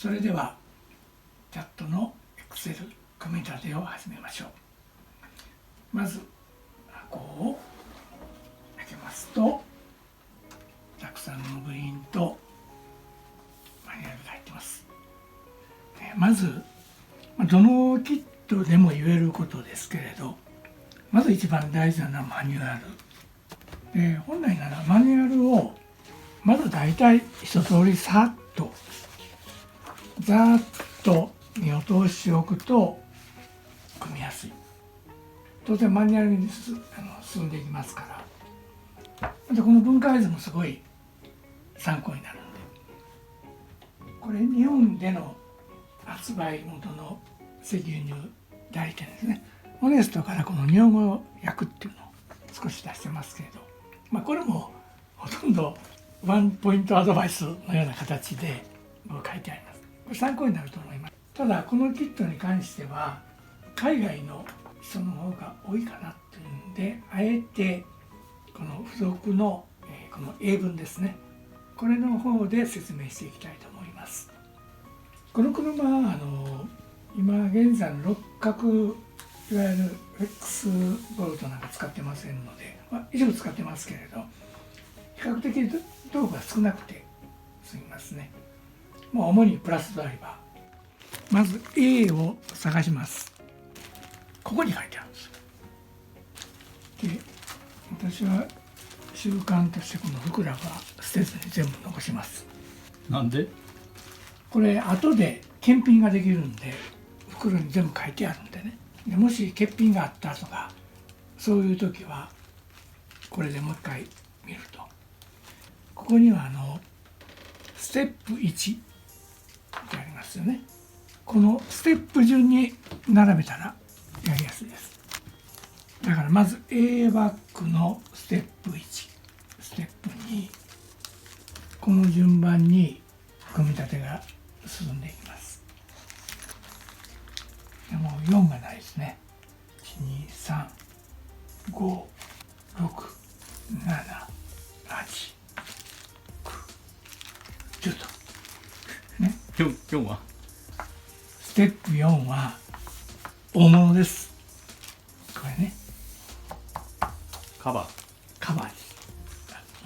それではチャットの Excel 組み立てを始めましょう。まず箱を開けますと、たくさんの部品とマニュアルが入ってます。まずどのキットでも言えることですけれど、まず一番大事なのはマニュアル。本来ならマニュアルをまず大体一通りさっとざーっと見落としておくと組みやすい。当然マニュアルに進んでいきますから。でこの分解図もすごい参考になるんで、これ日本での発売元の石油乳代理店ですね。オネストからこの日本語訳っていうのを少し出してますけれど、これもほとんどワンポイントアドバイスのような形で書いてあります。これ参考になると思います。ただこのキットに関しては海外の人の方が多いかなっていうんで、あえてこの付属のこの英文ですね、これの方で説明していきたいと思います。この車は今現在の六角いわゆる X ボルトなんか使ってませんので、一部使ってますけれど比較的道具が少なくて済みますね。主にプラスドライバー。まず A を探します。ここに書いてあるんです。で私は習慣としてこの袋は捨てずに全部残します。なんで？これ後で検品ができるんで袋に全部書いてあるんでね。でもし欠品があったとかそういう時はこれでもう一回見ると、ここにはステップ1ってありますよね。このステップ順に並べたらやりやすいです。だからまず A バックのステップ1、ステップ2、この順番に組み立てが進んでいきます。でも4がないですね。1、2、3、5、6、7、8、9、10と。ね。4はステップ4は大物です。これね。カバーです。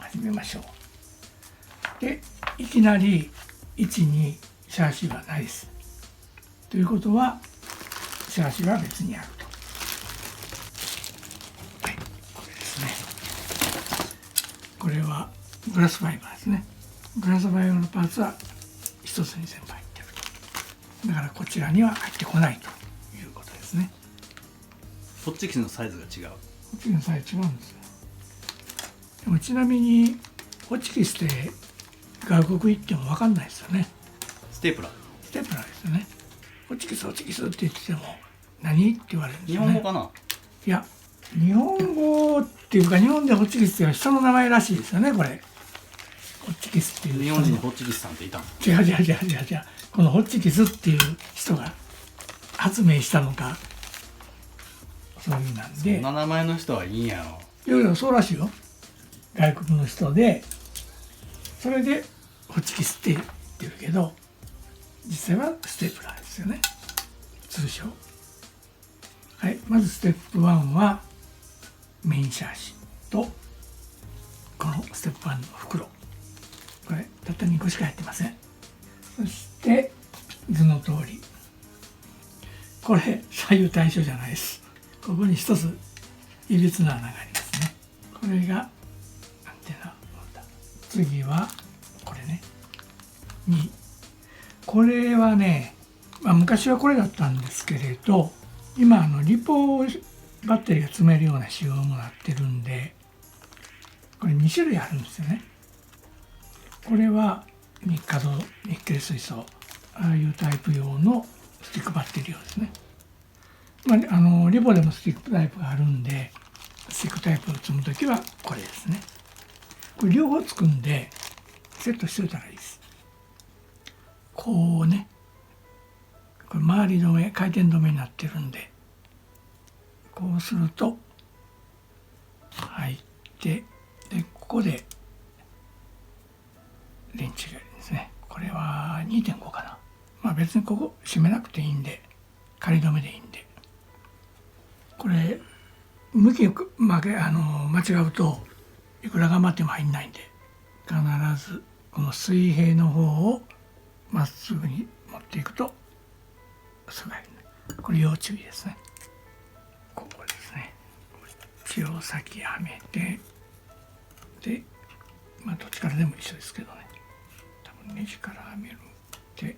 始めましょう。で、いきなり1、2、シャーシはないです。ということは、シャーシは別にあると。はい、これですね。これはグラスファイバーですね。グラスファイバーのパーツは一つに全部入ってると。だからこちらには入ってこないということですね。ホッチキスのサイズが違う。ホッチキスのサイズ違うんですよ。でもちなみにホッチキスって外国行っても分かんないですよね。ステープラーですよね。ホッチキスって言ってても何って言われるんですよね。日本語かな？いや、日本語っていうか日本でホッチキスっていう人の名前らしいですよね。これホッチキスっていう日本人にホッチキスさんっていたの？違う。このホッチキスっていう人が発明したのか、そういうなんで。そんな名前の人はいいんやろ。いやそうらしいよ。外国の人でそれでホッチキスって言ってるけど実際はステープラーですよね、通称。はい、まずステップ1はメインシャーシとこのステップ1の袋、これたった2個しか入ってません。そして図の通りこれ左右対称じゃないです。ここに一ついびつな穴がありますね。これがアンテナ。次はこれね、2。これはね、昔はこれだったんですけれど、今リポバッテリーが積めるような仕様もなってるんで、これ2種類あるんですよね。これはニッケル水素、ああいうタイプ用のスティックバッテリー用ですね。リポでもスティックタイプがあるんで、スティックタイプを積むときはこれですね。これ両方つくんでセットしておいたらいいです。こうね、これ回り止め、回転止めになってるんで、こうすると入って、でここでレンチがあるんですね。これは 2.5 かな。まあ別にここ締めなくていいんで、仮止めでいいんで、これ向き間違うといくら頑張っても入んないんで、必ずこの水平の方をまっすぐに持っていくとすぐ入る。これ要注意ですね。ここですね。血を先はめて、でまあどっちからでも一緒ですけどね、多分ネジからはめるで、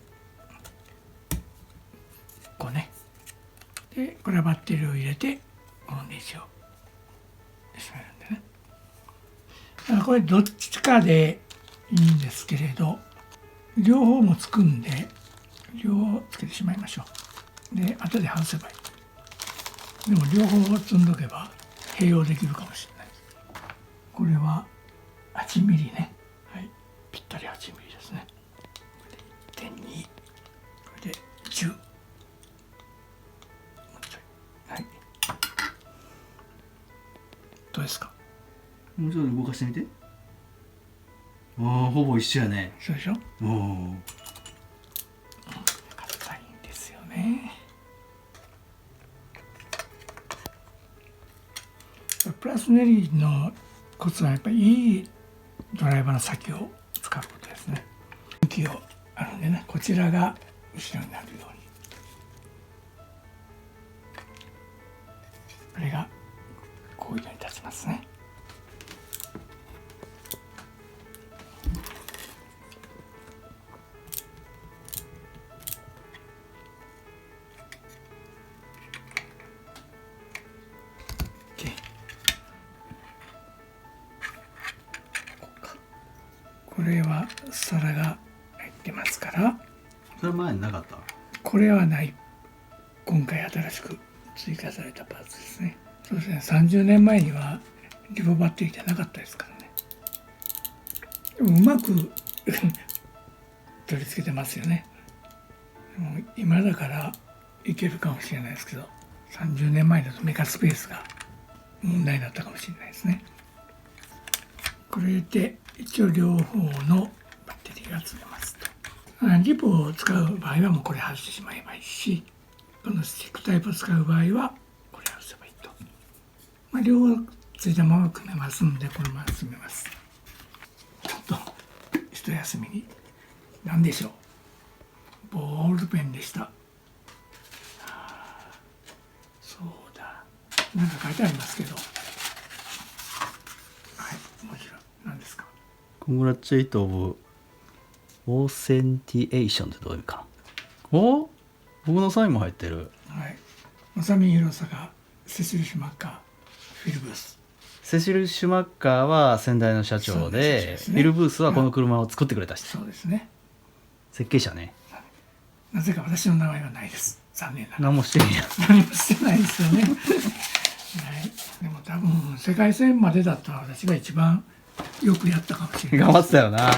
こうね、でこれはバッテリーを入れてこのネジを締めるんでね。だからこれどっちかでいいんですけれど、両方もつくんで両方つけてしまいましょう。で後で外せばいい。でも両方積んどけば併用できるかもしれないです。これは8ミリね、はい、ぴったり8ミリですね。1.2、これで10、もうちょい、はい、どうですか？もうちょっと動かしてみて。ああ、ほぼ一緒やね。そうでしょ？おお。硬いんですよね。プラスネリのコツはやっぱりいいドライバーの先を使うことですね。向きをあるんでね、こちらが後ろになるように、これがこういうように立ちますね。これは皿が入ってますから、それ前になかった？これはない。今回新しく追加されたパーツですね。そうですね、30年前にはリボバッテリーじゃなかったですからね。でもうまく取り付けてますよね。でも今だからいけるかもしれないですけど、30年前だとメカスペースが問題だったかもしれないですね。これで一応両方のバッテリーが積めますと。リボを使う場合はもうこれ外してしまえばいいし、このスティックタイプを使う場合はこれ外せばいいと。まあ、両方ついたまま組めますんで、このまま進めます。ちょっと一休みに、何でしょう、ボールペンでした。そうだ、なんか書いてありますけど、はい、もちろん何ですか？コングラチュエイトオブオーセンティエーションってどういう意味か。お、僕のサインも入ってる。はい、正見広坂、セシル・シュマッカー、フィル・ブース。セシル・シュマッカーは先代の社長で、フィル・ブースはこの車を作ってくれた人。そうですね。設計者ね。なぜか私の名前はないです。残念ながら。何もしてんや。何もしてないですよね。はい。でも多分世界戦までだったら私が一番よくやったかもしれない。頑張ってたよな。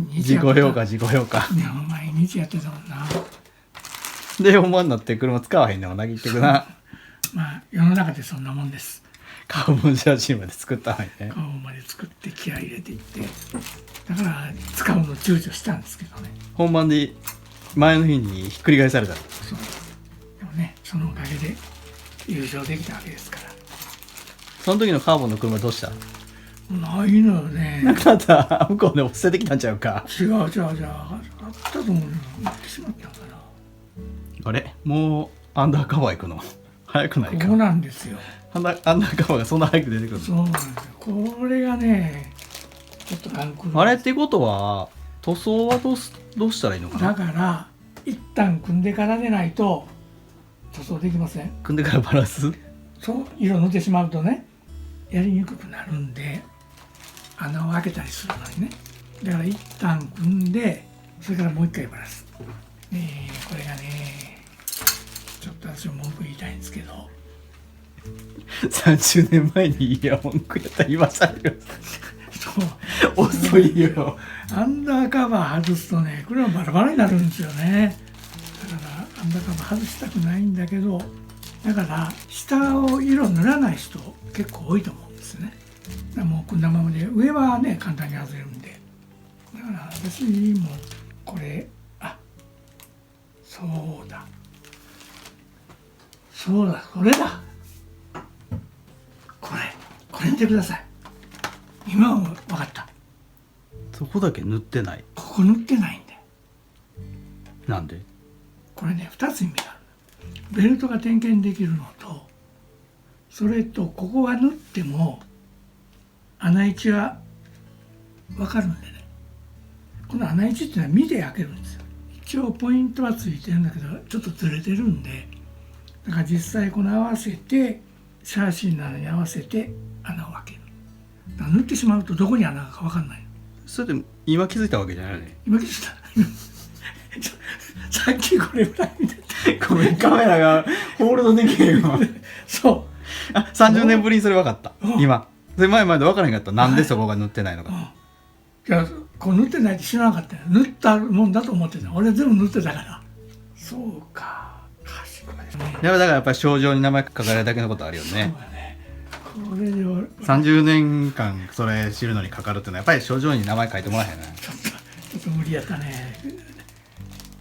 自己評価、自己評価。いや、毎日やってたもんな。で、本番になって車使わへんのもなぎってくな。まあ世の中でそんなもんです。カーボンジャージまで作ったのにね。顔まで作って気合い入れていって、だから使うの躊躇したんですけどね。本番で前の日にひっくり返された。そう。でもね、そのおかげで優勝できたわけですから。その時のカーボンの車どうした？ないのよね。なかった。向こうでも捨ててきたんちゃうか。違う、あったと思うのよ。持ってしまったんかな。あれ、もうアンダーカバー行くの早くないか。ここなんですよ。アンダーカバーがそんな早く出てくるの？そうなんですよ。これがね、ちょっとガンクル。あれってことは塗装はどうしたらいいのかな。だから一旦組んでからでないと塗装できません。組んでからバランス、そう色塗ってしまうとね、やりにくくなるんで、穴を開けたりするのにね。だから一旦組んで、それからもう一回バラす。これがね、ちょっと私も文句言いたいんですけど、30年前にいや文句やったら言わされる。そう遅いよ。アンダーカバー外すとね、これはバラバラになるんですよね。だからアンダーカバー外したくないんだけど、だから下を色塗らない人結構多いと思うんですよね。だからもうこんなままで、上はね簡単に外れるんで、だから私もこれそうだそうだ、これだ。これ見てください。今は分かった。そこだけ塗ってない。ここ塗ってないんだよ。なんで？これね、2つ意味がある。ベルトが点検できるのと、それとここは塗っても穴位置は分かるんでね。この穴位置っていうのは見て開けるんですよ。一応ポイントはついてるんだけどちょっとずれてるんで、だから実際この合わせてシャーシーの穴に合わせて穴を開ける。だから塗ってしまうとどこに穴がか分かんないの。それで今気づいたわけじゃないよね。今気づいたさっきこれぐらい見てた。ごめん、カメラがホールドできへんわ。そう。あ、30年ぶりにそれ分かった。うん今。それ前まで分からへんかった。なんでそこが塗ってないのか。いや、こう塗ってないって知らなかったよ。塗ったもんだと思ってた。俺全部塗ってたから。そうか。賢いですね。だからやっぱり賞状に名前書かれるだけのことあるよね。そうだね。これで俺30年間それ知るのにかかるっていうのはやっぱり賞状に名前書いてもらえへんな。ちょっと無理やったね。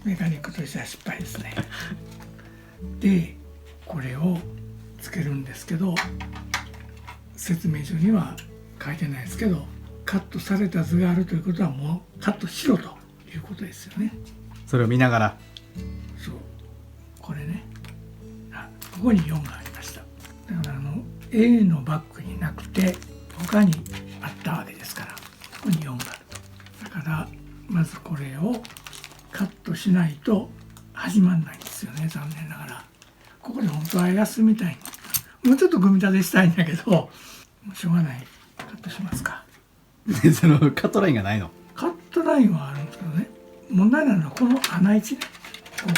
メカニックとしては失敗ですね。で、これをつけるんですけど、説明書には書いてないですけど、カットされた図があるということはもうカットしろということですよね。それを見ながら。そう。これね。ここに4がありました。だからA のバッグになくて他にあったわけですから、ここに4があると。だからまずこれをカットしないと始まんないんですよね、残念ながら。ここで本当は休みたいの。もうちょっと組み立てしたいんだけど、もうしょうがない。カットしますか。そのカットラインがないの。カットラインはあるんですけどね、問題なのはこの穴位置ね。こ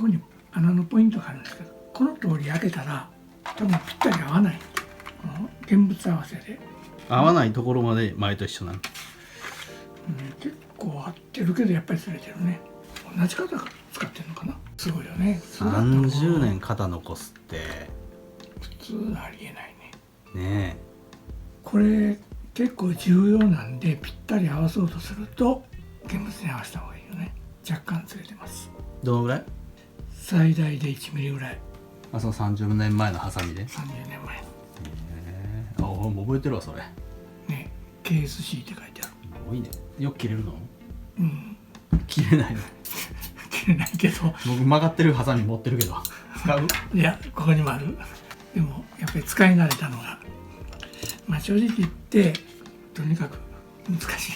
こに穴のポイントがあるんですけど、この通り開けたら多分ぴったり合わない。この現物合わせで合わないところまで前と一緒なの。結構合ってるけどやっぱりずれてるね。同じ型使ってるのかな。すごいよね。30年型残すって普通ありえないね。ねこれ結構重要なんで、ぴったり合わそうとすると現物に合わせた方がいいよね。若干ずれてます。え。どのぐらい？最大で1ミリぐらい。あ、その30年前のハサミで。30年前あ、もう覚えてるわそれ。ね。 KSC って書いてある。多いね。よく切れるの？うん。切れないの。切れないけど、僕曲がってるハサミ持ってるけど使う？いや、ここにもある。でもやっぱり使い慣れたのが、まあ正直言ってとにかく難しい。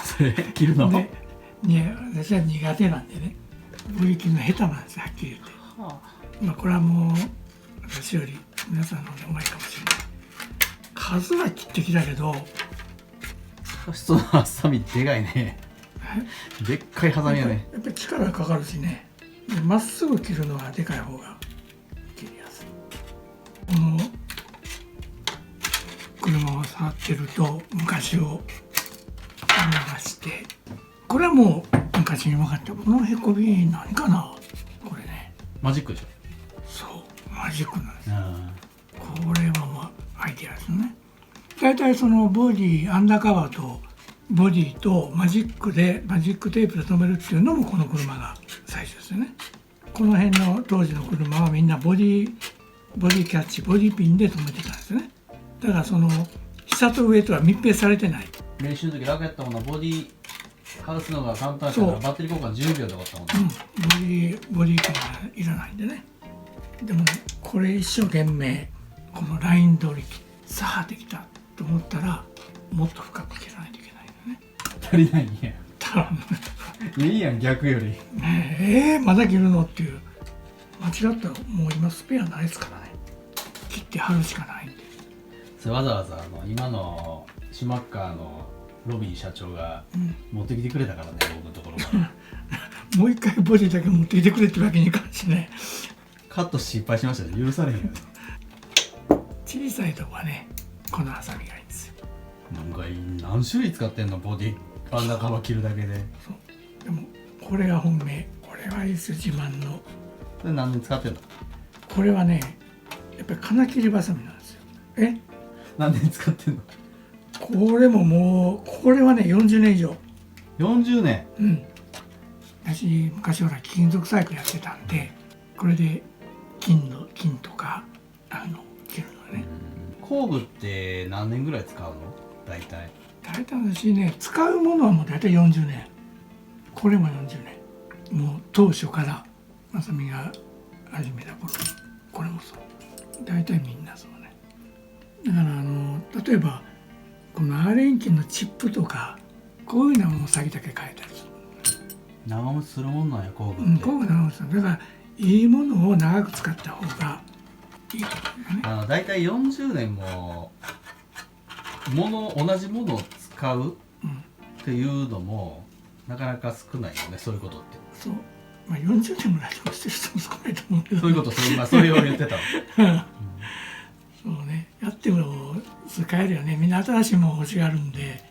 それ切るの？で、私は苦手なんでね、ブリ切るの下手なんですよ、はっきり言って。まあこれはもう私より皆さんの方がうまいかもしれない。数は切ってきたけど、そのハサミでかいね。でっかいハサミやね。やっぱり力がかかるしね。まっすぐ切るのはでかい方が切りやすい。この車を触ってると昔を思い出して、これはもう昔に分かった。このへこび何かな、これね。マジックでしょ？そう、マジックなんです。あこれはまあアイデアですね。大体そのボディアンダーカバーとボディとマジックテープで留めるっていうのもこの車が最初ですよね。この辺の当時の車はみんなボディキャッチ、ボディピンで留めてたんですよね。だからその下と上とは密閉されてない。練習の時楽やったもんな。ボディ外すのが簡単だからバッテリー交換10秒で終わったもんね。ボディピンがいらないんでね。でもね、これ一生懸命このライン通りさあできたと思ったらもっと深く切らないといけないよね。足りないんや。頼む。いいやん、逆より。まだ切るのっていう。間違ったらもう今スペアないですからね。切って貼るしかないんで。それわざわざ今のシュマッカーのロビン社長が持ってきてくれたからね、僕のところから。もう一回ボディだけ持ってきてくれってわけにいかんしね。カット失敗しましたね。許されへんよね。小さいとこはね、このハサミがいいんですよ。なんか何種類使ってんの、ボディアンダーカバー切るだけで。そう。でもこれが本命。これはいいですよ、自慢の。それ何年使ってんの？これはね、やっぱり金切りバサミなんですよ。何年使ってんの？これももう、これはね、40年以上。40年。うん。私昔ほら貴金属細工やってたんで、これで金とか切るのね。工具って何年ぐらい使うの？大体私ね、使うものはもう大体40年、これも40年、もう当初から正美が始めた頃、これもそう、大体みんなそうね。だから例えばこのアーレンキンのチップとかこういうのも先だけ変えたりする。長持ちするもんなんや工具って。工具長持ちする。だからいいものを長く使った方がいいと思うよね。大体40年も同じものを使うっていうのもなかなか少ないよね、そういうことって。そう、まあ、40年もラジオしてる人も少ないと思うけど、そういうこと、それを言ってたの。そうね、やっても使えるよね。みんな新しいもの欲しがるんで、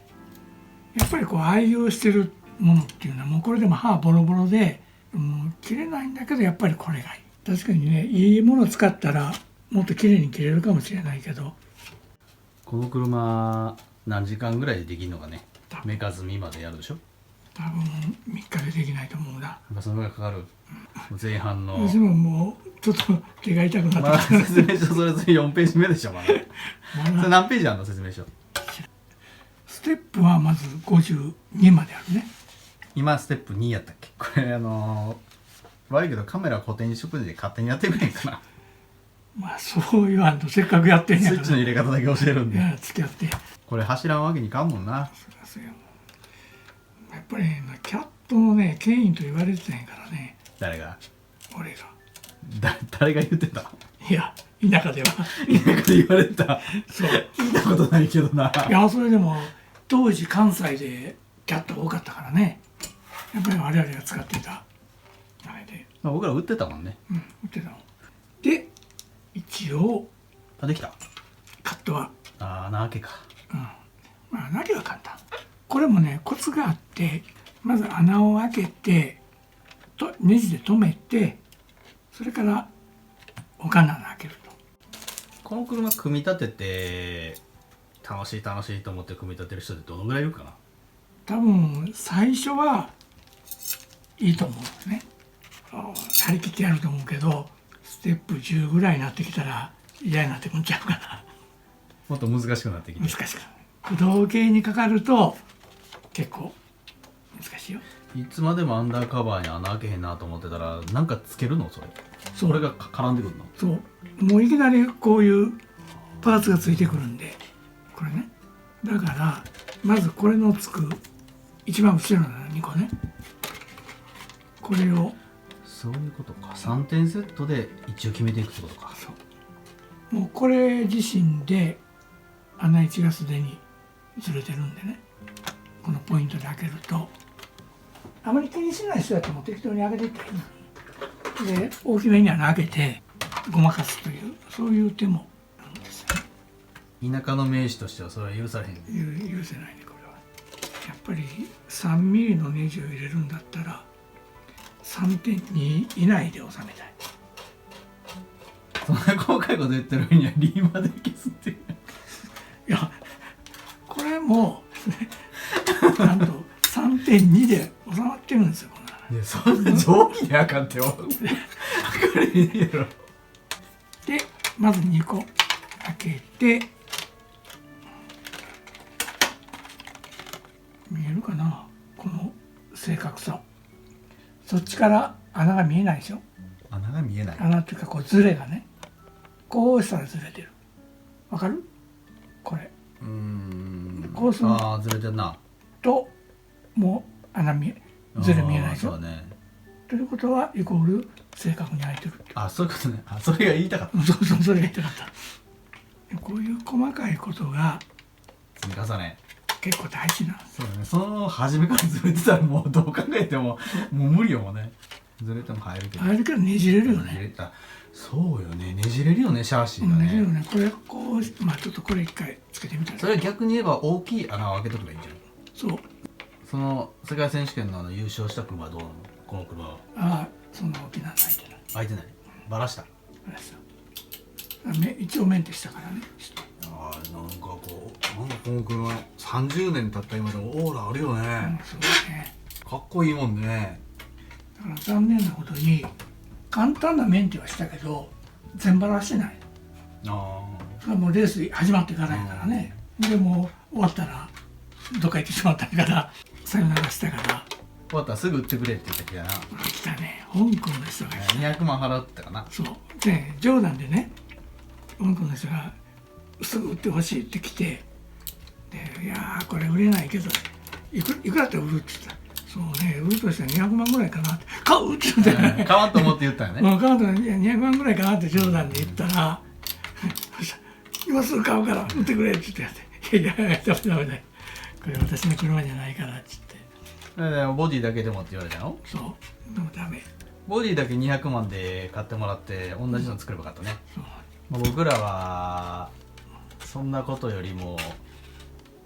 やっぱりこう愛用してるものっていうのはもうこれでも歯ボロボロでもう切れないんだけど、やっぱりこれがいい。確かにね、いいものを使ったらもっと綺麗に切れるかもしれないけど、この車何時間ぐらいでできるのかね。メカ済みまでやるでしょ。多分3日でできないと思うな。やっぱそのぐらいかかる。前半の私ももうちょっと手が痛くなまだってきた、説明書、それ4ページ目でしょ、まだ。それ何ページあるの、説明書。ステップはまず52まであるね。今ステップ2やったっけ。これ悪いけどカメラ固定にしとくで勝手にやってくれへんかな。まあそう言わんと、せっかくやってんやから。スイッチの入れ方だけ教えるんで。いや、付き合って。これ走らんわけにいかんもんな。そうややっぱりね、キャットのね、権威と言われてたんやからね。誰が俺が。誰が言ってた？いや、田舎では。田舎で言われた。そう。聞いたことないけどな。いや、それでも当時関西でキャットが多かったからね。やっぱり我々が使っていたあれで、まあ僕ら売ってたもんね。売ってたの。で、一応あ、できた。カットは、穴開けか。まあ穴開けは簡単。これもね、コツがあって、まず穴を開けてネジで留めて、それから他の穴開けると。この車組み立てて楽しいと思って組み立てる人ってどのぐらいいるかな。多分最初はいいと思うね。張り切ってやると思うけど、ステップ10ぐらいになってきたら嫌になってくんちゃうかな。もっと難しくなってきて。難しくなる。駆動系にかかると結構難しいよ。いつまでもアンダーカバーに穴開けへんなと思ってたら、なんかつけるのそれ。そう、これが絡んでくるの。そうもういきなりこういうパーツがついてくるんで、これね。だからまずこれのつく一番後ろの2個ね、これを、そういうことか。3点セットで一応決めていくってことか。そうもうこれ自身で穴位置がすでにずれてるんでね、このポイントで開けると、あまり気にしない人だともう適当に開けていったらいいので、大きめに穴開けてごまかすという、そういう手もあるんですよね。田舎の名士としてはそれは許されへん。許せないね、これは。やっぱり3ミリのネジを入れるんだったら 3.2 以内で収めたい。そんな細かいこと言ってる上にはリーマで消すっていう。いや、これもなんと 3.2 で収まってるんですよ、こんなの。いや、そんな定規であかんって分かれへんやろ。で、まず2個開けて、見えるかな、この正確さ。そっちから穴が見えないでしょ。穴が見えない。穴っていうかこうズレがね、こうしたらずれてる。わかる？これこうするああ、ずれてんな。ともう穴ずれ見えないでしょ。そうだね。ということはイコール正確に開いてるって。あ、そういうことね。あ、それが言いたかった。そうそう、それが言いたかった。こういう細かいことが積み重ね。結構大事なんです。そうだね。その初めからずれてたらもうどう考えてももう無理よもんね。ずれても入るけど。入るからねじれるよねじれね。た。そうよね。ねじれるよね、シャーシーがねじれるよね。ね。これこう、まあちょっとこれ一回つけてみたら。それは逆に言えば大きい穴を開けとけばいいんじゃない？そう。その世界選手権の優勝した車はどうなの？この車は。ああ、そんな大きなの開いてない。開いてない。バラした。あれさ。一応メンテしたからね。ああ、なんかこう、なんかこの車30年経った今でもオーラあるよね。そうだね。かっこいいもんね。から残念なことに簡単なメンテはしたけど全バラはしてない。あそれはもうレース始まってからやからね。でもう終わったらどっか行ってしまったからさよならしたから。終わったらすぐ売ってくれって言った気だな。来たね、香港の人が来た。200万払うってかな。そうで冗談でね、香港の人がすぐ売ってほしいって来て、でいやーこれ売れないけどいくらって売るって言ったら、そうね売るとしたら200万ぐらいかなって、買うって言って、買わんと思って言ったよね。買うと200万ぐらいかなって冗談で言ったら今すぐ買うから売ってくれって言って、いやいやダメだこれ私の車じゃないからって言って、ボディだけでもって言われたの。そうでもダメ。ボディだけ200万で買ってもらって同じの作ればよかったね。僕らはそんなことよりも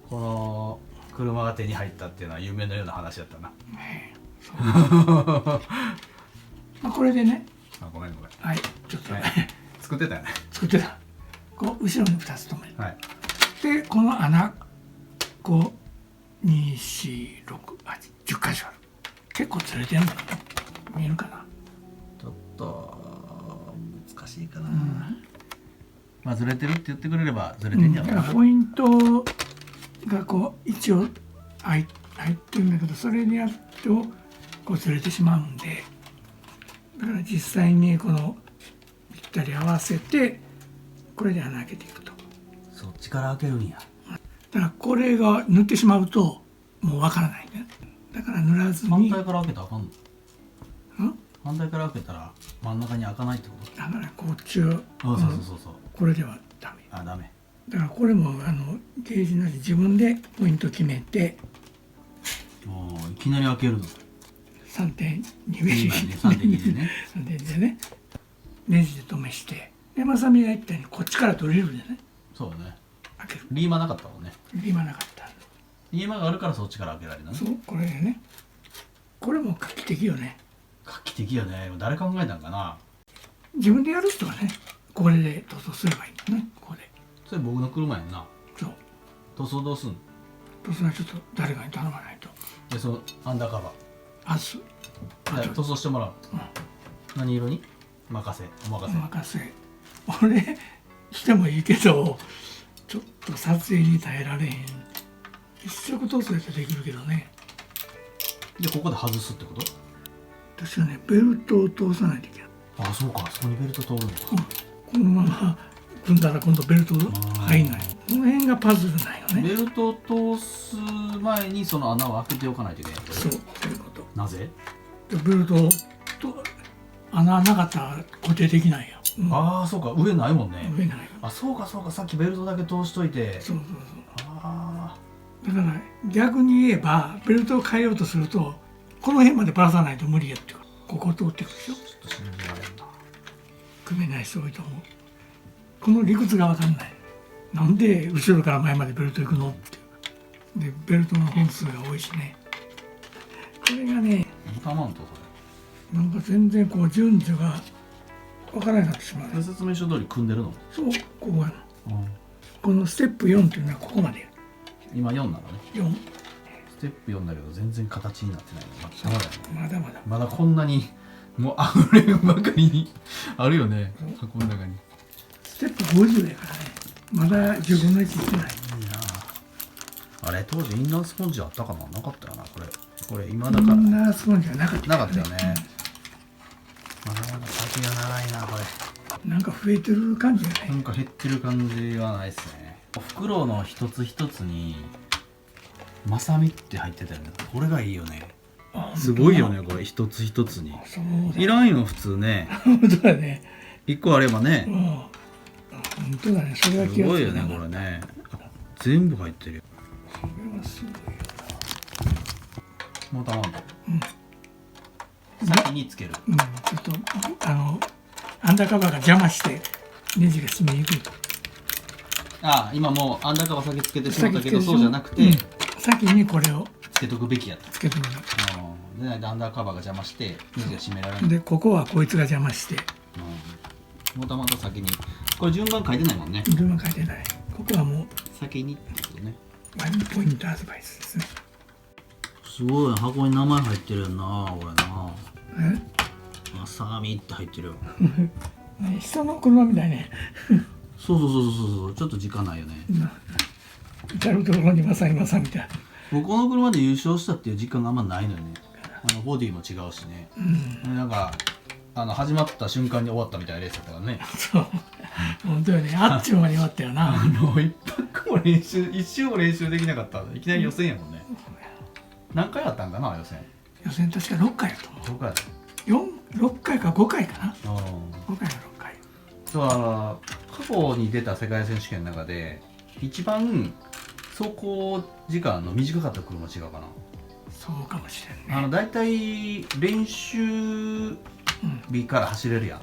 この車が手に入ったっていうのは夢のような話だったな。ねえそうまあこれでね、あ、ごめんごめん。はいちょっと、はい作ってたよね。作ってた。こう後ろに2つ止める。はい。でこの穴こう246、8、10箇所ある。結構ずれてんのかな、見えるかな。ちょっと難しいかな。まあずれてるって言ってくれればずれてんやろな。ポイントがこう一応入ってるんだけど、それにやるとこうずれてしまうんで、だから実際にこのぴったり合わせてこれで穴開けていくと。そっちから開けるんや。だからこれが塗ってしまうともうわからないね。だから塗らずに。反対から開けたらあかんの？ん？反対から開けたら真ん中に開かないってこと？だからこっちはそうこれではダメ。あ、ダメ。だからこれもゲージなし自分でポイント決めて、もういきなり開けるの。3.2ミリ、3.2でね。3.2でね、ネジで止めして、でまさみが言ったようにこっちからドリルでねそうね。開ける。リーマなかったもんね。今なかった。リーマがあるからそっちから開けられるのね。そうこれでね、これも画期的よね。画期的やね。誰考えたんかな。自分でやる人はねこれで塗装すればいいんだね。ここでそれ僕の車やんな。そう塗装どうすんの？塗装はちょっと誰かに頼まないと。で、そのアンダーカバあすー塗装してもらう。何色に？任せ。おお任せ。任せ。俺してもいいけどちょっと撮影に耐えられへん。一色塗装やったらできるけどね。で、ここで外すってこと？私はねベルトを通さないといけない。あ、そうか。そこにベルト通るのか。このまま組んだら今度ベルト入んない。この辺がパズルなんよね。ベルトを通す前にその穴を開けておかないといけない。そうということ。なぜ？でベルトと穴なかったら固定できないよ。ああ、そうか。上ないもんね。上ないよ。あ、そうかそうか。さっきベルトだけ通しといて。そうあだから逆に言えばベルトを変えようとするとこの辺までばらさないと無理やっていうか、ここを通ってくるでしょ。ちょっと信じられんな。組めない人多いと思う。この理屈が分かんない。なんで後ろから前までベルト行くのっていう。でベルトの本数が多いしね。これがねボタンマウントそなんか全然こう順序が分からなくなってしまう。れ。説明書通り組んでるの？そうここがこのステップ4っていうのはここまでやる。今4なのね。4ステップ4だけど全然形になってないの。まだだよね。まだまだまだこんなにもう溢れんばかりにあるよね。箱の中に。ステップ50やからね。まだ10分の1いってない。いいな。あれ当時インナースポンジあったかな？なかったよな。これ今だからこんなスポンジはなかったなかったよね。まだまだ先が長いなこれ。なんか増えてる感じがね。なんか減ってる感じはないですね。袋の一つ一つにまさみって入ってたよね。これがいいよね。すごいよねこれ一つ一つに。そうだ。いらんよ普通ね。本当だね。一個あればね。本当だね。それはす気がつごいよねくな。これね。全部入ってるよ。それはすごいよ。モーターマウント。先につける。ちょっとアンダーカバーが邪魔してネジが締めにくい。ああ今もうアンダーカバー先つけてしまったけど先つけてしまそうじゃなくて、先にこれをつけとくべきやった。つけてみる。でないとアンダーカバーが邪魔してネジが締められない。でここはこいつが邪魔してモーターマウント先に。これ順番書いてないもんね。順番書いてない。ここはもう先にってことね。ワンポイントアドバイスですね。すごい箱に名前入ってるよなこれな。マサミって入ってるよ。ね、人の車みたいね。そうそうそうそうそう、ちょっと時間ないよね。至る所にまさにまさみたいな。僕この車で優勝したっていう実感があんまないのよね。ボディも違うしね。なんか始まった瞬間に終わったみたいなレースだったからね。そう本当よね、あっちゅう間に終わったよな。一泊も練習、一周も練習できなかった。いきなり予選やもんね。何回やったんかな、予選。予選確か6回やと思う。6回やった。6回か5回かな。5回か6回。そう過去に出た世界選手権の中で一番走行時間の短かった車違うかな。そうかもしれんね。だいたい練習日から走れるやん、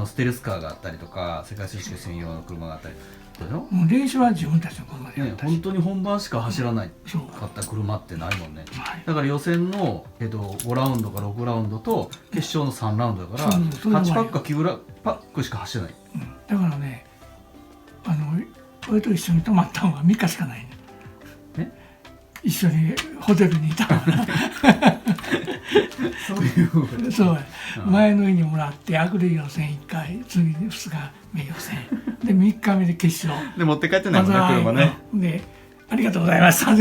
ステルスカーがあったりとか世界選手権専用の車があったりでしょ。もう練習は自分たちの車でやったし、本当に本番しか走らないかった車ってないもんね。だから予選の、5ラウンドか6ラウンドと決勝の3ラウンドだから8パックか9パックしか走れない。だからね、俺と一緒に泊まったのが3日しかないね。一緒にホテルにいたからそういうそう、前の日にもらってアグリ予選1回、次2日目予選で3日目で決勝で持って帰ってないもんね、車ね。でありがとうございました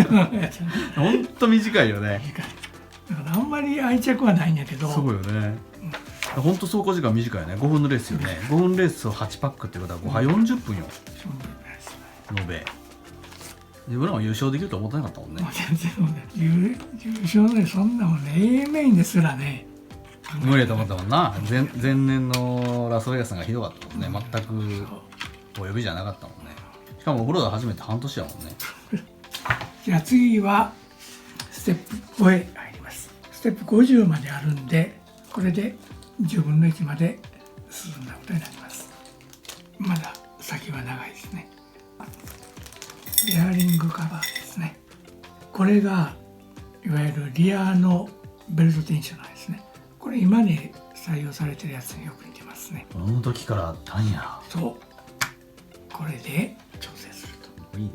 ほんと短いよね。だからあんまり愛着はないんやけど。そうよね。ほんと走行時間短いよね。5分のレースよね。5分レースを8パックってことは5杯40分よ、延べ。自分らも優勝できると思ってなかったもんね。全然ね、優勝ね、そんなもんね、A メインですらね無理だと思ったもんな。前年のラスベガスがひどかったもんね。全くお呼びじゃなかったもんね。しかもオフロード始めて半年やもんね。じゃあ次はステップ5へ入ります。ステップ50まであるんで、これで10分の1まで進んだことになります。まだ先は長いですね。ベアリングカバーですね。これがいわゆるリアのベルトテンショナーですね。これ今ね採用されてるやつによく似てますね。この時からあったんや。そう、これで調整すると。いいね。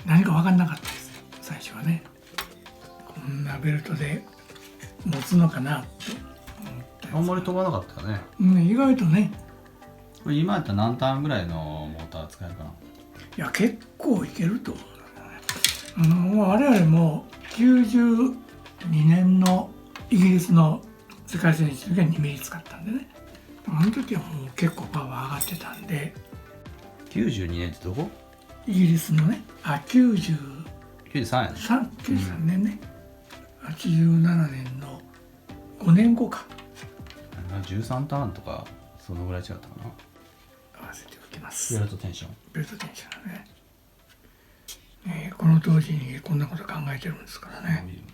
何か分かんなかったです最初はね。こんなベルトで持つのかなと思ったあんまり飛ばなかったよね。意外とね。これ今やったら何ターンぐらいのモーター使えるかな。いや結構いけると思う。我々も92年のイギリスの世界選手権が2ミリ使ったんでね、あの時はもう結構パワー上がってたんで。92年ってどこ？イギリスのね、93 93やね。93年ね、87年の5年後か。13ターンとかそのぐらい違ったかな。合わせておきます。ベルトテンション。ベルトテンションね。この当時にこんなこと考えてるんですからね。いいよね。